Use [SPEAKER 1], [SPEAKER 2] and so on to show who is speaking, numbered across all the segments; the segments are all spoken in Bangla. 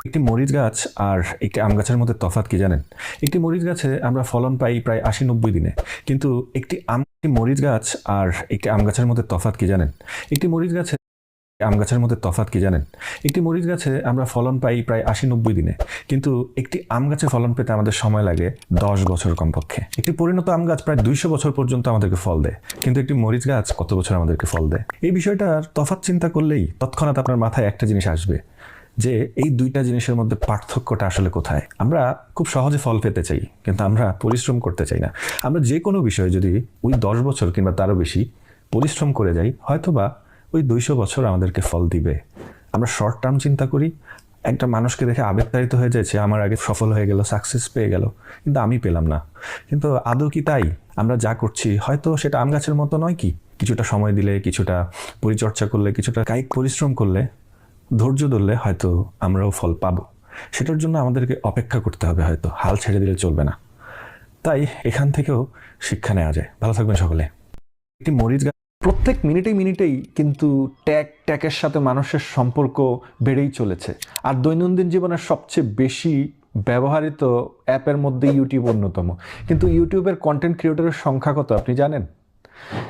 [SPEAKER 1] একটি মরিচ গাছ আর একটি আম গাছের মধ্যে তফাৎ কি জানেন? একটি মরিচ গাছে আমরা ফলন পাই প্রায় ৮০-৯০ দিনে, কিন্তু একটি মরিচ গাছ আর একটি আম গাছের মধ্যে তফাৎ কি জানেন? একটি মরিচ গাছে আম গাছের মধ্যে তফাৎ কি জানেন? একটি মরিচ গাছে আমরা ফলন পাই প্রায় ৮০-৯০ দিনে, কিন্তু একটি আম গাছে ফলন পেতে আমাদের সময় লাগে ১০ বছর কমপক্ষে। একটি পরিণত আম গাছ প্রায় ২০০ বছর পর্যন্ত আমাদেরকে ফল দেয়, কিন্তু একটি মরিচ গাছ কত বছর আমাদেরকে ফল দেয়? এই বিষয়টার তফাৎ চিন্তা করলেই তৎক্ষণাৎ আপনার মাথায় একটা জিনিস আসবে যে এই দুইটা জিনিসের মধ্যে পার্থক্যটা আসলে কোথায়। আমরা খুব সহজে ফল পেতে চাই, কিন্তু আমরা পরিশ্রম করতে চাই না। আমরা যে কোনো বিষয়ে যদি ওই ১০ বছর কিংবা তারও বেশি পরিশ্রম করে যাই, হয়তোবা ওই ২০০ বছর আমাদেরকে ফল দিবে। আমরা শর্ট টার্ম চিন্তা করি, একটা মানুষকে দেখে আবেগতাড়িত হয়ে যাচ্ছে, আমার আগে সফল হয়ে গেল, সাকসেস পেয়ে গেল, কিন্তু আমি পেলাম না। কিন্তু আদৌ কি তাই? আমরা যা করছি হয়তো সেটা আম গাছের মতো নয় কি? কিছুটা সময় দিলে, কিছুটা পরিচর্যা করলে, কিছুটা কায়িক পরিশ্রম করলে, ধৈর্য ধরলে হয়তো আমরাও ফল পাবো। সেটার জন্য আমাদেরকে অপেক্ষা করতে হবে, হয়তো হাল ছেড়ে দিলে চলবে না। তাই এখান থেকেও শিক্ষা নেওয়া যায়। ভালো থাকবেন সকলে। একটি মরিচ গাছ
[SPEAKER 2] প্রত্যেক মিনিটেই কিন্তু ট্যাকের সাথে মানুষের সম্পর্ক বেড়েই চলেছে। আর দৈনন্দিন জীবনের সবচেয়ে বেশি ব্যবহৃত অ্যাপের মধ্যে ইউটিউব অন্যতম। কিন্তু ইউটিউবের কন্টেন্ট ক্রিয়েটরের সংখ্যা কত আপনি জানেন?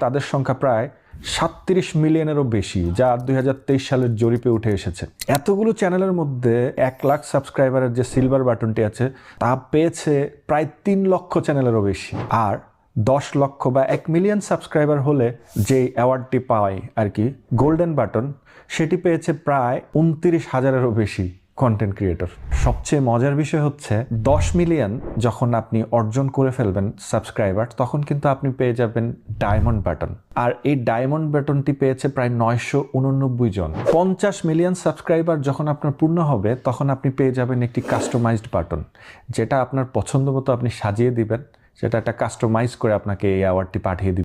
[SPEAKER 2] তাদের সংখ্যা প্রায় ৩৭ মিলিয়নেরও বেশি, যা ২০২৩ সালের জরিপে উঠে এসেছে। এতগুলো চ্যানেলের মধ্যে ১ লাখ সাবস্ক্রাইবারের যে সিলভার বাটনটি আছে তা পেয়েছে প্রায় ৩ লক্ষ চ্যানেলেরও বেশি। আর ১০ লক্ষ বা ১ মিলিয়ন সাবস্ক্রাইবার হলে যে অ্যাওয়ার্ডটি পায় আর কি, গোল্ডেন বাটন, সেটি পেয়েছে প্রায় ২৯,০০০-এরও বেশি কন্টেন্ট ক্রিয়েটর। সবচেয়ে মজার বিষয় হচ্ছে ১০ মিলিয়ন যখন আপনি অর্জন করে ফেলবেন সাবস্ক্রাইবার, তখন কিন্তু আপনি পেয়ে যাবেন ডায়মন্ড বাটন। আর এই ডায়মন্ড বাটনটি পেয়েছে প্রায় ৯৮৯ জন। ৫০ মিলিয়ন সাবস্ক্রাইবার যখন আপনার পূর্ণ হবে, তখন আপনি পেয়ে যাবেন একটি কাস্টমাইজড বাটন, যেটা আপনার পছন্দ মতো আপনি সাজিয়ে দিবেন, সেটা একটা কাস্টমাইজ করে আপনাকে এই অ্যাওয়ার্ডটি পাঠিয়ে দিবেন।